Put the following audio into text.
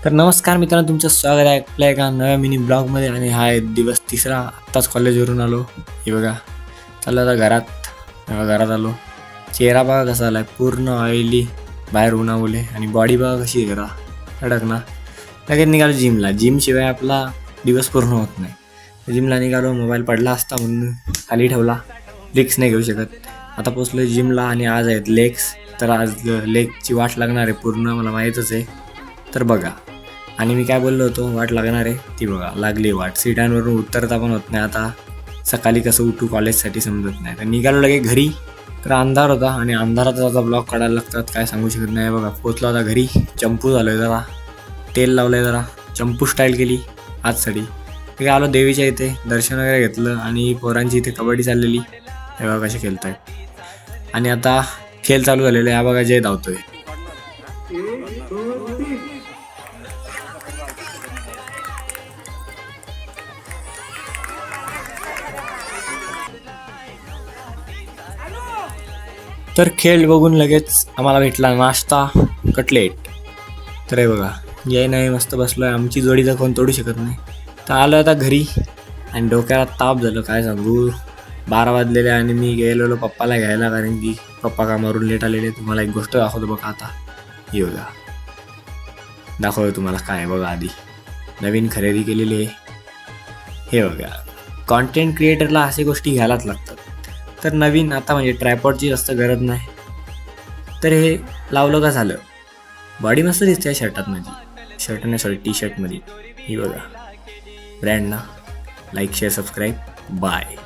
तर नमस्कार मित्रांनो, तुमचं स्वागत आहे आपल्या एका नव्या मिनी ब्लॉगमध्ये. आणि हा आहे दिवस तिसरा. आत्ताच कॉलेजवरून आलो. हे बघा, चाललं आता घरात आलो. चेहरा बघा कसा आला आहे, पूर्ण ऑइली, बाहेर उन्हामुळे. आणि बॉडी बघा कशी आहे, जरा कडक ना. लगेच निघालो जिमला. जिमशिवाय आपला दिवस पूर्ण होत नाही. जिमला निघालो, मोबाईल पडला असता म्हणून खाली ठेवला. रिक्स नाही घेऊ शकत. आता पोचलो जिमला आणि आज आहेत लेग्स. तर आज लेगची वाट लागणार आहे पूर्ण, मला माहीतच आहे. तर बघा, आणि मी काय बोललो होतो, वाट लागणार आहे ती बघा, लागली वाट. सीटांवरून उतरता पण होत नाही. आता सकाळी कसं उठू कॉलेजसाठी समजत नाही. तर निघालो लगे घरी. तर अंधार होता आणि अंधारातच आता ब्लॉग काढायला लागतात, काय सांगू शकत नाही. बघा, पोचलो आता घरी. चंपू झालो आहे, जरा तेल लावलं आहे, जरा चंपू स्टाईल केली आजसाठी. ठीक आलो देवीच्या इथे, दर्शन वगैरे घेतलं. आणि पोरांची इथे कबड्डी चाललेली, हे बघा कसे खेळत आहेत. आणि आता खेळ चालू झालेला आहे. हा बघा, जय धावतोय. तर खेळ बघून लगेच आम्हाला भेटला नाश्ता, कटलेट. तर हे बघा, जय नाही मस्त बसलो आहे. आमची जोडी तर कोण तोडू शकत नाही. तर आलो आता घरी आणि डोक्याला ताप झालं, काय सांगू. 12 वाजलेले आणि मी गेलेलो पप्पाला घ्यायला, कारण की पप्पा कामावरून लेट आलेले. तुम्हाला एक गोष्ट दाखवतो बघा आता. हे बघा, दाखवतो तुम्हाला काय आहे बघा. आधी नवीन खरेदी केलेली आहे. हे बघा, कॉन्टेंट क्रिएटरला अशा गोष्टी घ्यायलाच लागतात. तर नवीन आता म्हणजे ट्रायपॉडची जास्त गरज नाही. तर हे लावलं का झालं. बॉडी मस्त दिसते शर्टात माझी. शर्ट नाही, सॉरी, टी शर्टमध्ये. ही बघा, ब्रँड ना. Like, share, subscribe. बाय.